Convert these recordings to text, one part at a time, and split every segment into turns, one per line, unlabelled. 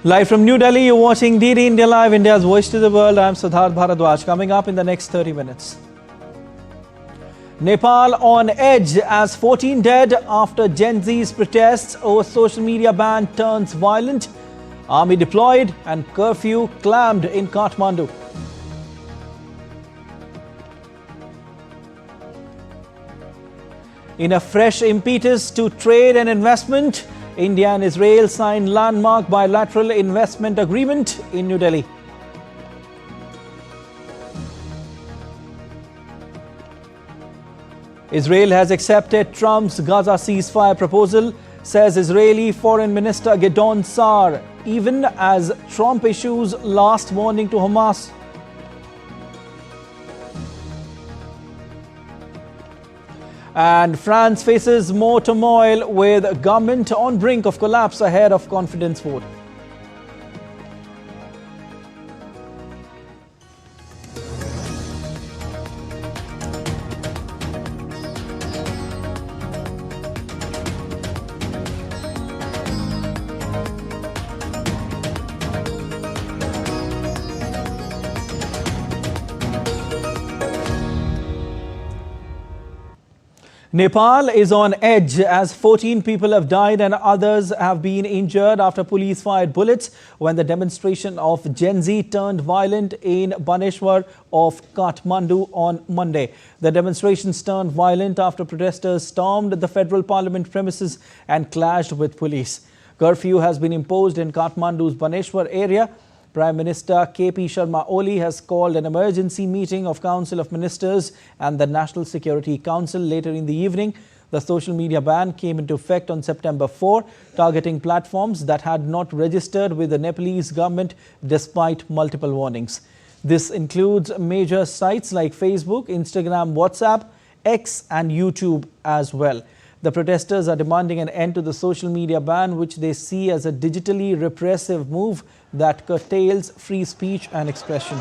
Live from New Delhi, you're watching DD India Live, India's voice to the world. I'm Siddharth Bharadwaj. Coming up in the next 30 minutes. Nepal on edge as 14 dead after Gen Z's protests over social media ban turns violent. Army deployed and curfew clamped in Kathmandu. In a fresh impetus to trade and investment, India and Israel signed landmark bilateral investment agreement in New Delhi. Israel has accepted Trump's Gaza ceasefire proposal, says Israeli Foreign Minister Gideon Saar, even as Trump issues last warning to Hamas. And France faces more turmoil with government on brink of collapse ahead of confidence vote. Nepal is on edge as 14 people have died and others have been injured after police fired bullets when the demonstration of Gen Z turned violent in Baneshwar of Kathmandu on Monday. The demonstrations turned violent after protesters stormed the federal parliament premises and clashed with police. Curfew has been imposed in Kathmandu's Baneshwar area. Prime Minister KP Sharma Oli has called an emergency meeting of Council of Ministers and the National Security Council later in the evening. The social media ban came into effect on September 4, targeting platforms that had not registered with the Nepalese government despite multiple warnings. This includes major sites like Facebook, Instagram, WhatsApp, X and YouTube as well. The protesters are demanding an end to the social media ban, which they see as a digitally repressive move that curtails free speech and expression.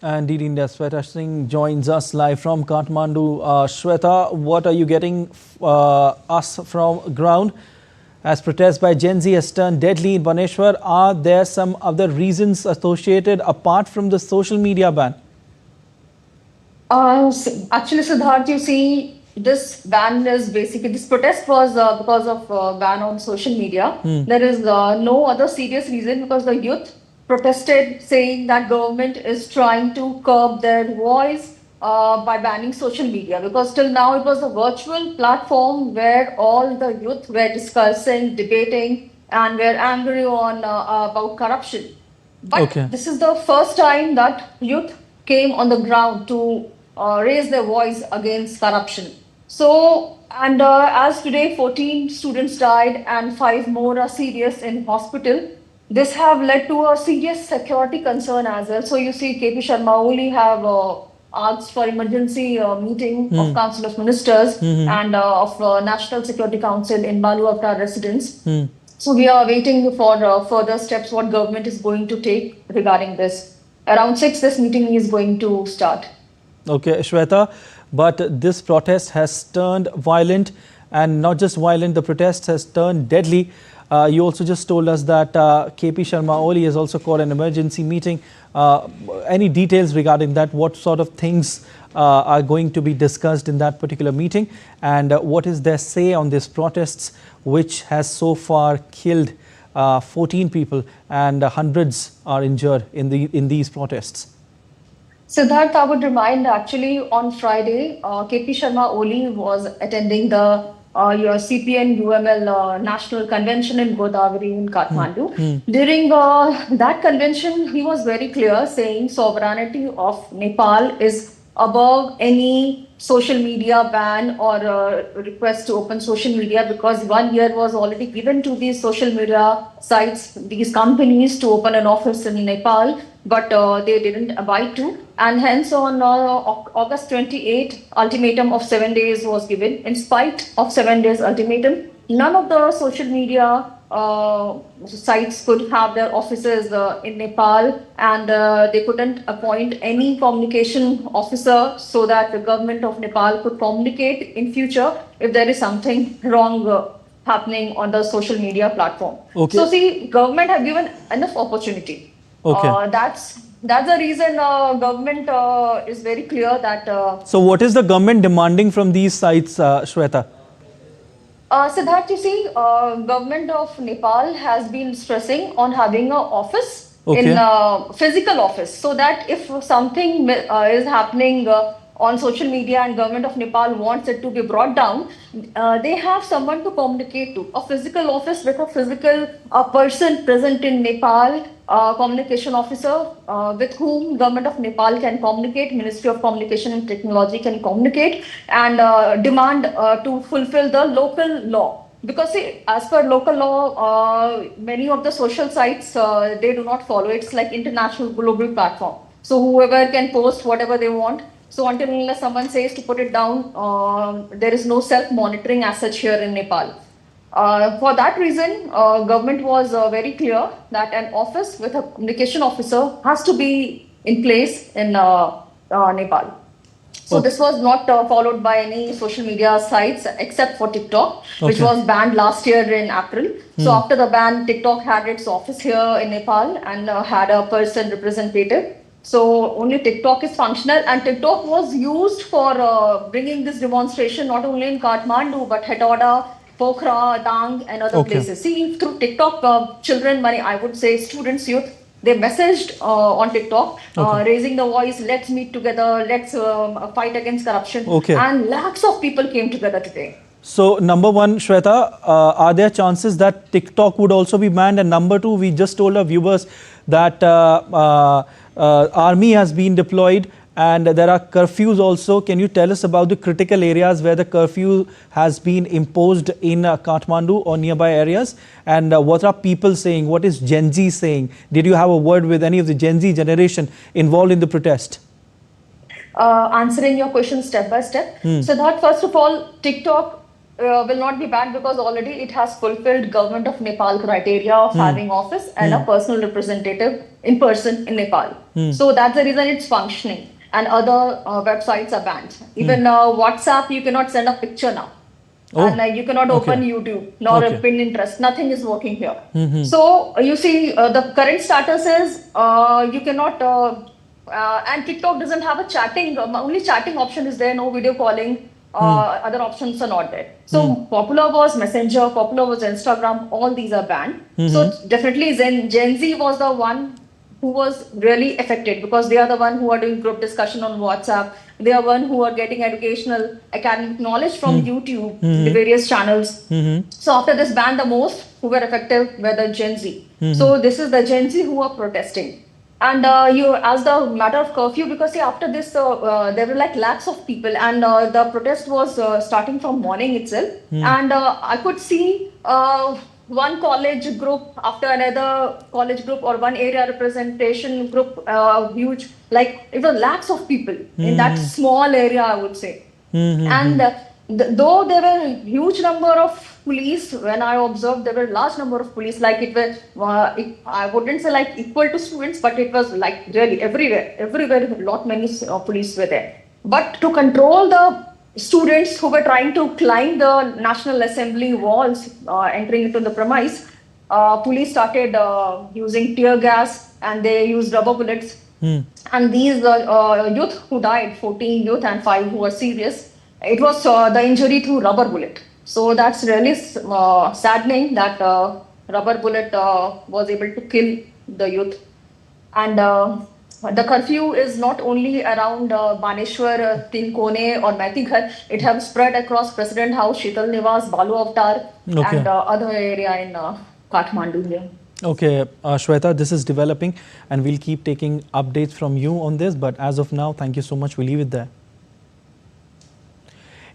And DD India's Shweta Singh joins us live from Kathmandu. Shweta, what are you getting us from ground? As protests by Gen Z has turned deadly in Baneshwar, are there some other reasons associated apart from the social media ban?
Actually, Siddharth, you see, this ban is basically, this protest was because of ban on social media. There is no other serious reason because the youth protested saying that government is trying to curb their voice by banning social media, because till now it was a virtual platform where all the youth were discussing, debating and were angry on about corruption. But this is the first time that youth came on the ground to raise their voice against corruption. So, and as today 14 students died and 5 more are serious in hospital, this have led to a serious security concern as well. So you see KP Sharma Oli have asked for emergency meeting of Council of Ministers and of National Security Council in Balu Avatar residence. So we are waiting for further steps what government is going to take regarding this. Around 6 this meeting is going to start.
Okay, Shweta, but this protest has turned violent, and not just violent, the protest has turned deadly. You also just told us that KP Sharma Oli has also called an emergency meeting. Any details regarding that? What sort of things are going to be discussed in that particular meeting? And what is their say on these protests, which has so far killed 14 people and hundreds are injured in these protests?
Siddharth, I would remind actually on Friday, KP Sharma Oli was attending the your CPN UML National Convention in Godavari in Kathmandu. During that convention, he was very clear saying sovereignty of Nepal is above any social media ban or request to open social media, because 1 year was already given to these social media sites, these companies to open an office in Nepal. but they didn't abide to. And hence on August 28, ultimatum of 7 days was given. In spite of 7 days ultimatum, none of the social media sites could have their offices in Nepal, and they couldn't appoint any communication officer so that the government of Nepal could communicate in future if there is something wrong happening on the social media platform.
Okay.
So see, government have given enough opportunity.
Okay.
That's the reason government is very clear that.
So what is the government demanding from these sites, Shweta?
Siddharth, you see, government of Nepal has been stressing on having an office in physical office, so that if something is happening on social media and government of Nepal wants it to be brought down, they have someone to communicate to. A physical office with a physical person present in Nepal, communication officer with whom government of Nepal can communicate, Ministry of Communication and Technology can communicate and demand to fulfill the local law. Because see, as per local law, many of the social sites, they do not follow. It's like international global platform. So whoever can post whatever they want. So until unless someone says to put it down, there is no self-monitoring as such here in Nepal. For that reason, government was very clear that an office with a communication officer has to be in place in Nepal. So this was not followed by any social media sites except for TikTok, which was banned last year in April. So after the ban, TikTok had its office here in Nepal and had a person representative. So only TikTok is functional, and TikTok was used for bringing this demonstration not only in Kathmandu but Hetauda, Pokhara, Dang and other places. See, through TikTok, children, I would say students, youth, they messaged on TikTok, raising the voice, let's meet together, let's fight against corruption. And lakhs of people came together today.
So, number one, Shweta, are there chances that TikTok would also be banned? And number two, we just told our viewers that army has been deployed and there are curfews also. Can you tell us about the critical areas where the curfew has been imposed in Kathmandu or nearby areas? And what are people saying? What is Gen Z saying? Did you have a word with any of the Gen Z generation involved in the protest?
Answering your question step by step. So that first of all, TikTok will not be banned because already it has fulfilled government of Nepal criteria of having office and a personal representative in person in Nepal. So that's the reason it's functioning. And other websites are banned. Even WhatsApp, you cannot send a picture now. And you cannot open YouTube, nor Pinterest. Nothing is working here. So you see, the current status is you cannot, and TikTok doesn't have a chatting, only chatting option is there, no video calling. Other options are not there. So popular was Messenger, popular was Instagram, all these are banned. So definitely Gen Z was the one who was really affected because they are the one who are doing group discussion on WhatsApp. They are one who are getting educational, academic knowledge from YouTube, the various channels. So after this ban, the most who were affected were the Gen Z. So this is the Gen Z who are protesting. And you asked the matter of curfew because see, after this, there were like lakhs of people and the protest was starting from morning itself. And I could see one college group after another college group or one area representation group, huge, like it was lakhs of people in that small area, I would say. And though there were a huge number of police, when I observed, there were a large number of police, like it was, I wouldn't say like equal to students, but it was like really everywhere, a lot many police were there. But to control the students who were trying to climb the National Assembly walls, entering into the premise, police started using tear gas and they used rubber bullets. And these youth who died, 14 youth and 5 who were serious, it was the injury through rubber bullet. So that's really saddening that rubber bullet was able to kill the youth. And the curfew is not only around Baneshwar, Tinkone or Maitighar. It has spread across President House, Sheetal Niwas, Balu Avatar and other area in Kathmandu here.
Okay, Shweta, this is developing and we'll keep taking updates from you on this. But as of now, thank you so much. We'll leave it there.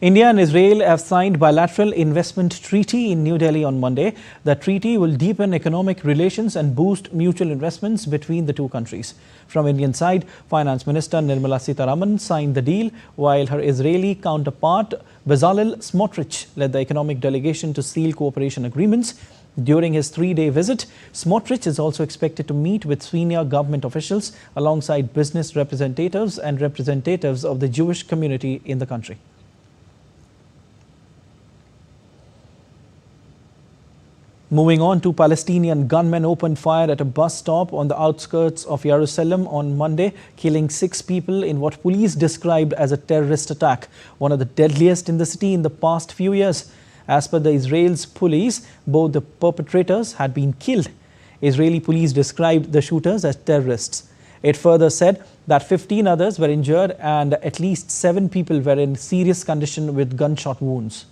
India and Israel have signed bilateral investment treaty in New Delhi on Monday. The treaty will deepen economic relations and boost mutual investments between the two countries. From Indian side, Finance Minister Nirmala Sitharaman signed the deal, while her Israeli counterpart Bezalel Smotrich led the economic delegation to seal cooperation agreements. During his 3-day visit, Smotrich is also expected to meet with senior government officials alongside business representatives and representatives of the Jewish community in the country. Moving on to Palestinian gunmen opened fire at a bus stop on the outskirts of Jerusalem on Monday, killing 6 people in what police described as a terrorist attack, one of the deadliest in the city in the past few years. As per the Israel's police, both the perpetrators had been killed. Israeli police described the shooters as terrorists. It further said that 15 others were injured and at least 7 people were in serious condition with gunshot wounds.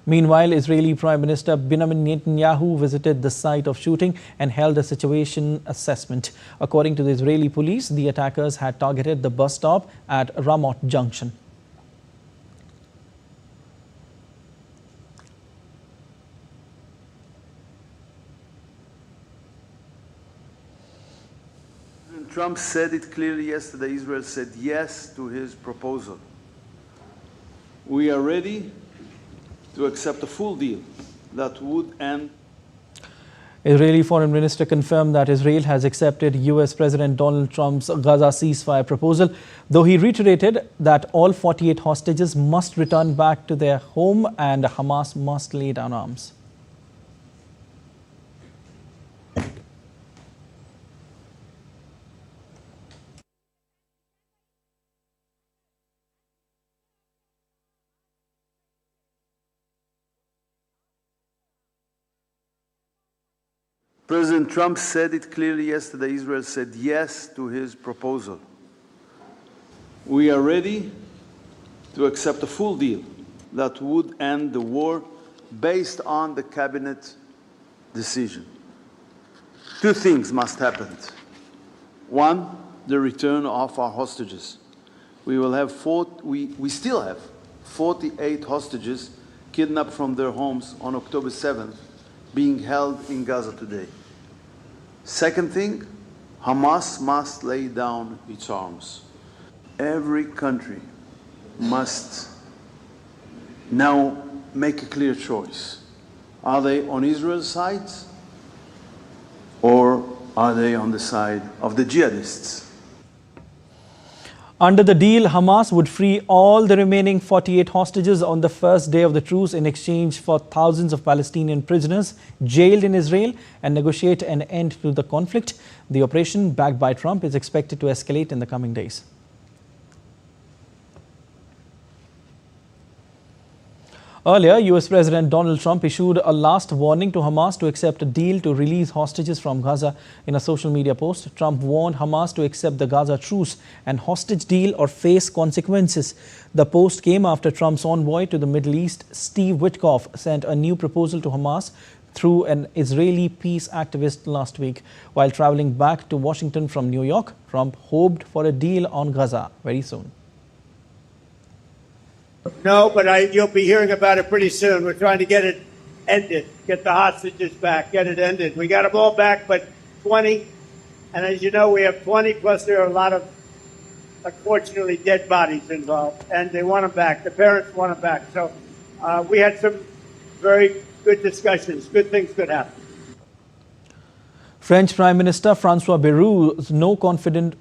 Meanwhile, Israeli Prime Minister Benjamin Netanyahu visited the site of shooting and held a situation assessment. According to the Israeli police, the attackers had targeted the bus stop at Ramot Junction.
Trump said it clearly yesterday. Israel said yes to his proposal. We are ready to accept a full deal that would end.
Israeli Foreign Minister confirmed that Israel has accepted US President Donald Trump's Gaza ceasefire proposal, though he reiterated that all 48 hostages must return back to their home and Hamas must lay down arms.
President Trump said it clearly yesterday. Israel said yes to his proposal. We are ready to accept a full deal that would end the war based on the cabinet decision. 2 things must happen. 1, the return of our hostages. We still have 48 hostages kidnapped from their homes on October 7th being held in Gaza today. Second thing, Hamas must lay down its arms. Every country must now make a clear choice. Are they on Israel's side or are they on the side of the jihadists?
Under the deal, Hamas would free all the remaining 48 hostages on the first day of the truce in exchange for thousands of Palestinian prisoners jailed in Israel and negotiate an end to the conflict. The operation, backed by Trump, is expected to escalate in the coming days. Earlier, US President Donald Trump issued a last warning to Hamas to accept a deal to release hostages from Gaza. In a social media post, Trump warned Hamas to accept the Gaza truce and hostage deal or face consequences. The post came after Trump's envoy to the Middle East, Steve Witkoff, sent a new proposal to Hamas through an Israeli peace activist last week. While traveling back to Washington from New York, Trump hoped for a deal on Gaza very soon.
No, but you'll be hearing about it pretty soon. We're trying to get it ended, get the hostages back, get it ended. We got them all back, but 20. And as you know, we have 20, plus there are a lot of, unfortunately, dead bodies involved. And they want them back. The parents want them back. So we had some very good discussions. Good things could happen.
French Prime Minister François Bayrou's no confidence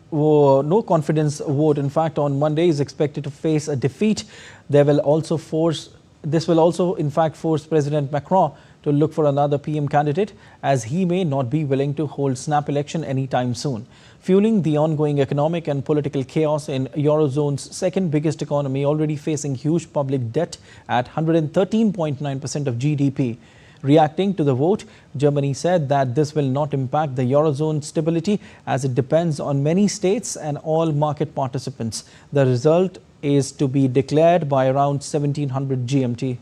vote, in fact, on Monday is expected to face a defeat. This will also, in fact, force President Macron to look for another PM candidate, as he may not be willing to hold snap election anytime soon. Fueling the ongoing economic and political chaos in Eurozone's second biggest economy, already facing huge public debt at 113.9% of GDP. Reacting to the vote, Germany said that this will not impact the Eurozone stability as it depends on many states and all market participants. The result is to be declared by around 1700 GMT.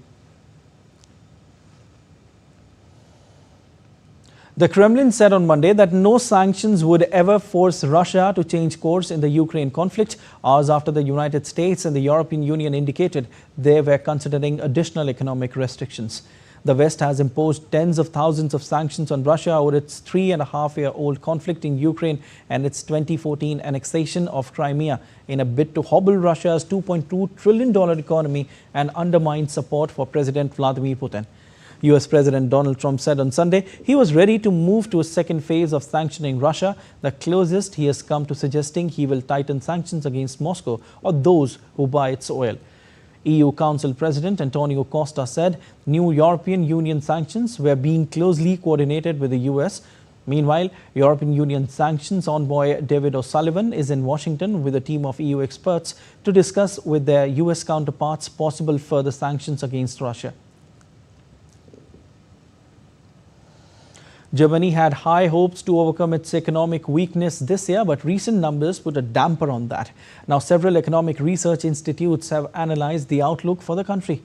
The Kremlin said on Monday that no sanctions would ever force Russia to change course in the Ukraine conflict, hours after the United States and the European Union indicated they were considering additional economic restrictions. The West has imposed tens of thousands of sanctions on Russia over its 3.5-year-old conflict in Ukraine and its 2014 annexation of Crimea in a bid to hobble Russia's $2.2 trillion economy and undermine support for President Vladimir Putin. US President Donald Trump said on Sunday he was ready to move to a second phase of sanctioning Russia, the closest he has come to suggesting he will tighten sanctions against Moscow or those who buy its oil. EU Council President Antonio Costa said new European Union sanctions were being closely coordinated with the US. Meanwhile, European Union sanctions envoy David O'Sullivan is in Washington with a team of EU experts to discuss with their US counterparts possible further sanctions against Russia. Germany had high hopes to overcome its economic weakness this year, but recent numbers put a damper on that. Now, several economic research institutes have analyzed the outlook for the country.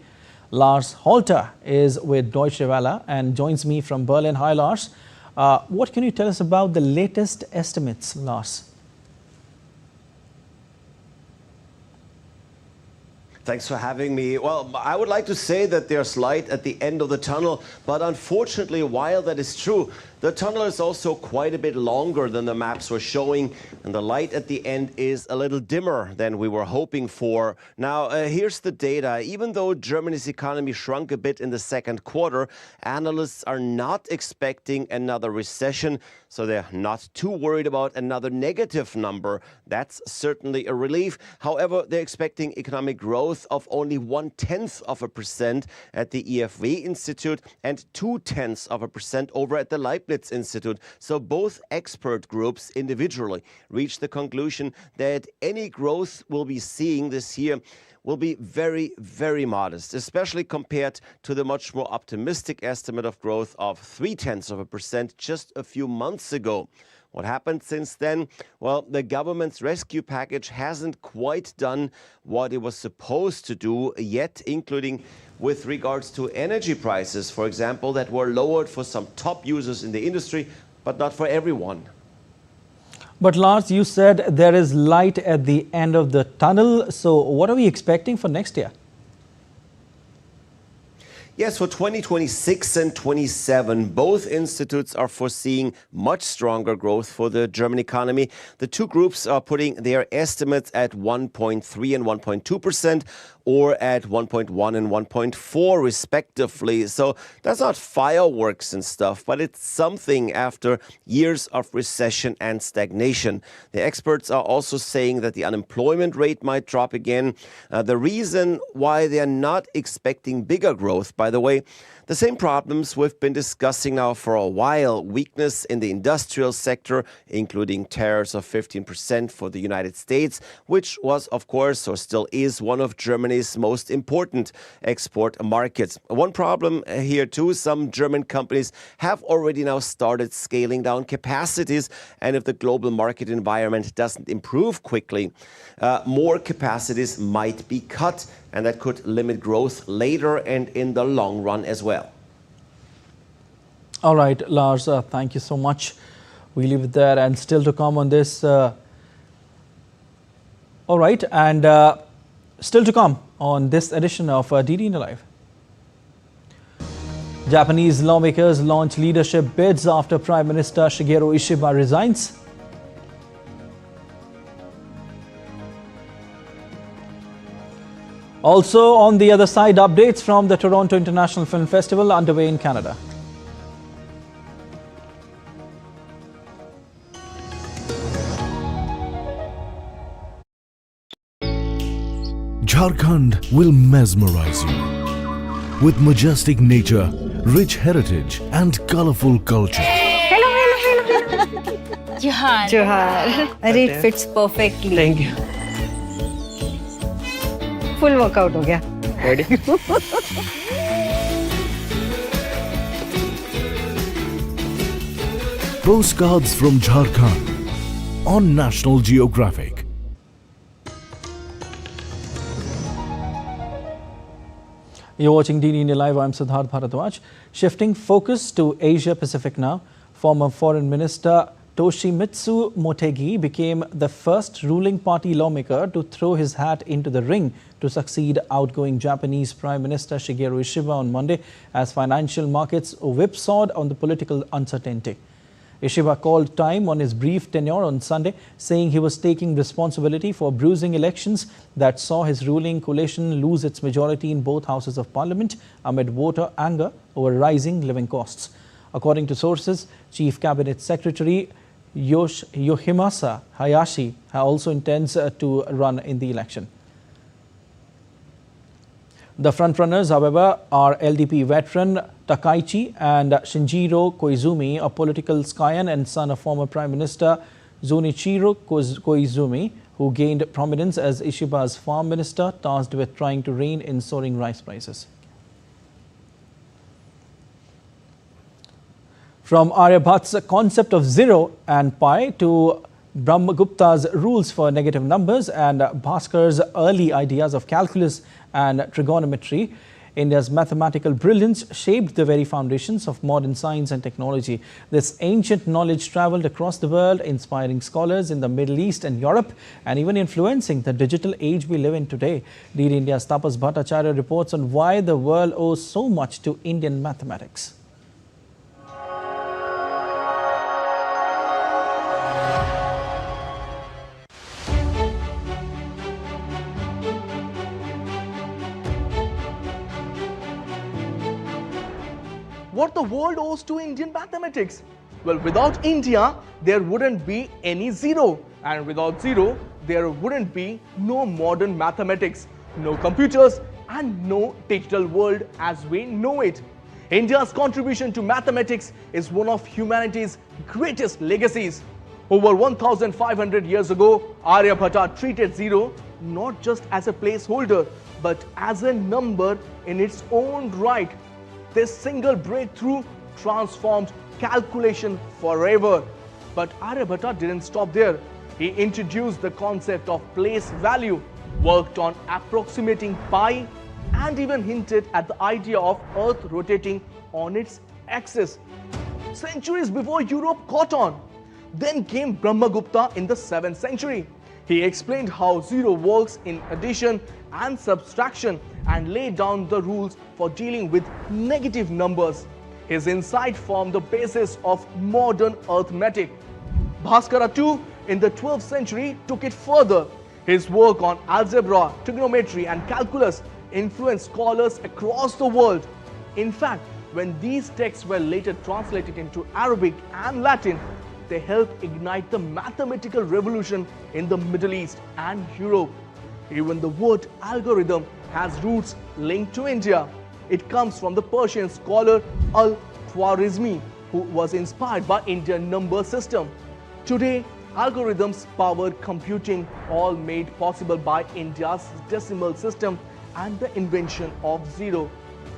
Lars Holter is with Deutsche Welle and joins me from Berlin. Hi, Lars. What can you tell us about the latest estimates, Lars?
Thanks for having me. Well, I would like to say that there's light at the end of the tunnel, but unfortunately, while that is true, the tunnel is also quite a bit longer than the maps were showing, and the light at the end is a little dimmer than we were hoping for. Now, here's the data. Even though Germany's economy shrunk a bit in the second quarter, analysts are not expecting another recession, so they're not too worried about another negative number. That's certainly a relief. However, they're expecting economic growth of only 0.1% at the EFW Institute and 0.2% over at the Leibniz Institute. So both expert groups individually reached the conclusion that any growth we'll be seeing this year will be very, very modest, especially compared to the much more optimistic estimate of growth of 0.3% just a few months ago. What happened since then? Well, the government's rescue package hasn't quite done what it was supposed to do yet, including with regards to energy prices, for example, that were lowered for some top users in the industry, but not for everyone.
But Lars, you said there is light at the end of the tunnel. So what are we expecting for next year?
Yes, for 2026 and 27, both institutes are foreseeing much stronger growth for the German economy. The two groups are putting their estimates at 1.3 and 1.2%, or at 1.1 and 1.4 respectively. So that's not fireworks and stuff, but it's something after years of recession and stagnation. The experts are also saying that the unemployment rate might drop again. The reason why they're not expecting bigger growth, by the way, the same problems we've been discussing now for a while. Weakness in the industrial sector, including tariffs of 15% for the United States, which was, of course, or still is one of Germany's most important export markets. One problem here too, some German companies have already now started scaling down capacities, and if the global market environment doesn't improve quickly, more capacities might be cut, and that could limit growth later and in the long run as well.
All right, Lars, thank you so much. We leave it there, and still to come on this. All right, and still to come on this edition of DD in Live. Japanese lawmakers launch leadership bids after Prime Minister Shigeru Ishiba resigns. Also on the other side, updates from the Toronto International Film Festival underway in Canada.
Jharkhand will mesmerize you with majestic nature, rich heritage and colorful culture.
Hello. Johar. It fits perfectly.
Thank you.
Full workout हो गया.
Ready?
Postcards from Jharkhand on National Geographic.
You're watching DD India Live. I'm Siddharth Bharadwaj. Shifting focus to Asia Pacific now. Former Foreign Minister Toshimitsu Motegi became the first ruling party lawmaker to throw his hat into the ring to succeed outgoing Japanese Prime Minister Shigeru Ishiba on Monday as financial markets whipsawed on the political uncertainty. Ishiba called time on his brief tenure on Sunday, saying he was taking responsibility for bruising elections that saw his ruling coalition lose its majority in both houses of parliament amid voter anger over rising living costs. According to sources, Chief Cabinet Secretary Yoshimasa Hayashi also intends to run in the election. The frontrunners, however, are LDP veteran Takaichi and Shinjiro Koizumi, a political scion and son of former Prime Minister Junichiro Koizumi, who gained prominence as Ishiba's farm minister tasked with trying to rein in soaring rice prices. From Aryabhat's concept of zero and pi to Brahmagupta's rules for negative numbers and Bhaskar's early ideas of calculus and trigonometry, India's mathematical brilliance shaped the very foundations of modern science and technology. This ancient knowledge travelled across the world, inspiring scholars in the Middle East and Europe, and even influencing the digital age we live in today. DD India's Tapas Bhattacharya reports on why the world owes so much to Indian mathematics.
What the world owes to Indian mathematics? Well, without India, there wouldn't be any zero. And without zero, there wouldn't be no modern mathematics, no computers, and no digital world as we know it. India's contribution to mathematics is one of humanity's greatest legacies. Over 1,500 years ago, Aryabhatta treated zero not just as a placeholder, but as a number in its own right. This single breakthrough transformed calculation forever. But Aryabhatta didn't stop there. He introduced the concept of place value, worked on approximating pi, and even hinted at the idea of Earth rotating on its axis. Centuries before Europe caught on. Then came Brahmagupta in the 7th century. He explained how zero works in addition and subtraction and laid down the rules for dealing with negative numbers. His insight formed the basis of modern arithmetic. Bhaskara too, in the 12th century, took it further. His work on algebra, trigonometry and calculus influenced scholars across the world. In fact, when these texts were later translated into Arabic and Latin, they helped ignite the mathematical revolution in the Middle East and Europe. Even the word algorithm has roots linked to India. It comes from the Persian scholar Al-Khwarizmi, who was inspired by Indian number system. Today, algorithms power computing, all made possible by India's decimal system and the invention of zero.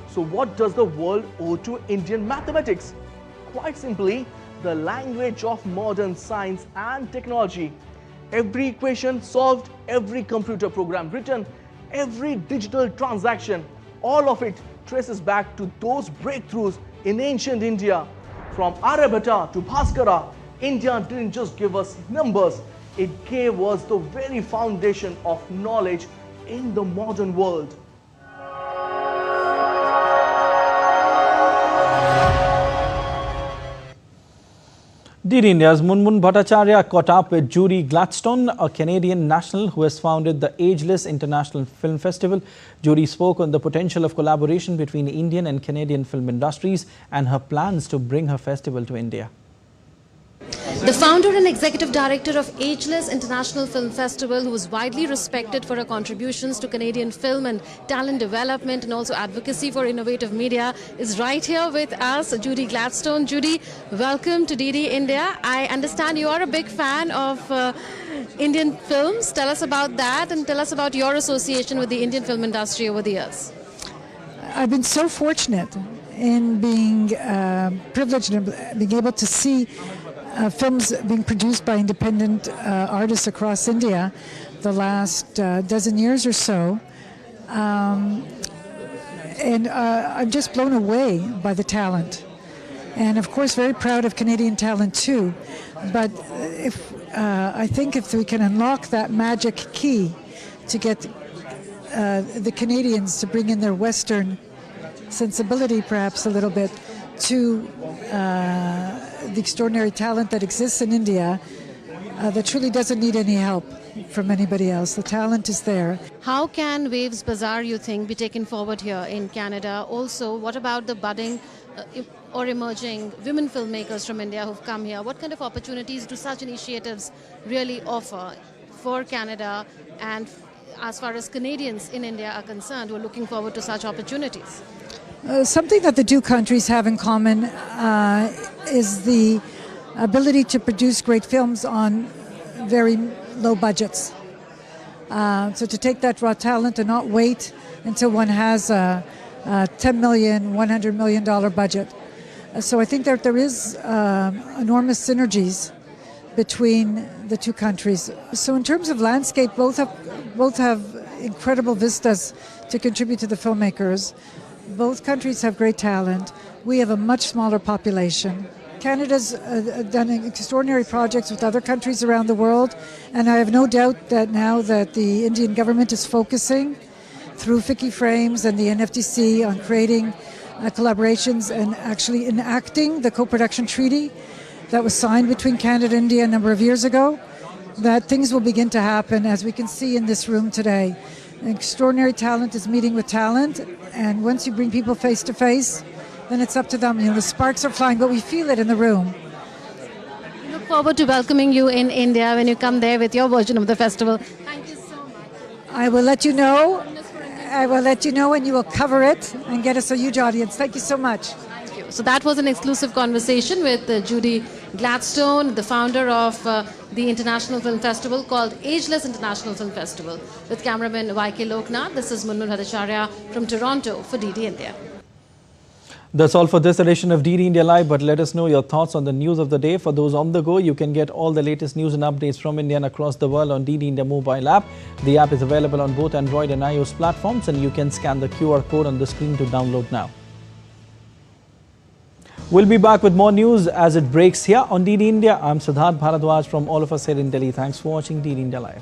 So what does the world owe to Indian mathematics? Quite simply, the language of modern science and technology. Every equation solved, every computer program written, every digital transaction, all of it traces back to those breakthroughs in ancient India. From Aryabhatta to Bhaskara, India didn't just give us numbers, it gave us the very foundation of knowledge in the modern world.
DD India's Munmun Bhattacharya caught up with Judy Gladstone, a Canadian national who has founded the Ageless International Film Festival. Judy spoke on the potential of collaboration between Indian and Canadian film industries and her plans to bring her festival to India.
The founder and executive director of Ageless International Film Festival, who is widely respected for her contributions to Canadian film and talent development and also advocacy for innovative media, is right here with us, Judy Gladstone. Judy, welcome to DD India. I understand you are a big fan of Indian films. Tell us about that and tell us about your association with the Indian film industry over the years.
I've been so fortunate in being privileged and being able to see films being produced by independent artists across India the last dozen years or so. And I'm just blown away by the talent and of course very proud of Canadian talent too. But I think if we can unlock that magic key to get the Canadians to bring in their Western sensibility perhaps a little bit to the extraordinary talent that exists in India, that truly doesn't need any help from anybody else. The talent is there.
How can Waves Bazaar, you think, be taken forward here in Canada? Also, what about the budding or emerging women filmmakers from India who've come here? What kind of opportunities do such initiatives really offer for Canada and as far as Canadians in India are concerned who are looking forward to such opportunities?
Something that the two countries have in common is the ability to produce great films on very low budgets. So to take that raw talent and not wait until one has a $10 million, $100 million budget. So I think that there is enormous synergies between the two countries. So in terms of landscape, both have incredible vistas to contribute to the filmmakers. Both countries have great talent. We have a much smaller population. Canada's done extraordinary projects with other countries around the world, and I have no doubt that now that the Indian government is focusing through FICCI Frames and the NFDC on creating collaborations and actually enacting the co-production treaty that was signed between Canada and India a number of years ago, that things will begin to happen, as we can see in this room today. Extraordinary talent is meeting with talent, and once you bring people face to face, then it's up to them. You know, the sparks are flying, but we feel it in the room.
We look forward to welcoming you in India when you come there with your version of the festival. Thank you so much.
I will let you know. I will let you know, and you will cover it and get us a huge audience. Thank you so much.
Thank you. So that was an exclusive conversation with Judy Gladstone, the founder of the International Film Festival called Ageless International Film Festival, with cameraman YK Loknath. This is Munmur Bhattacharya from Toronto for DD India.
That's all for this edition of DD India Live, but let us know your thoughts on the news of the day. For those on the go, you can get all the latest news and updates from India and across the world on DD India mobile app. The app is available on both Android and iOS platforms, and you can scan the QR code on the screen to download now. We'll be back with more news as it breaks here on DD India. I'm Siddharth Bharadwaj from all of us here in Delhi. Thanks for watching DD India Live.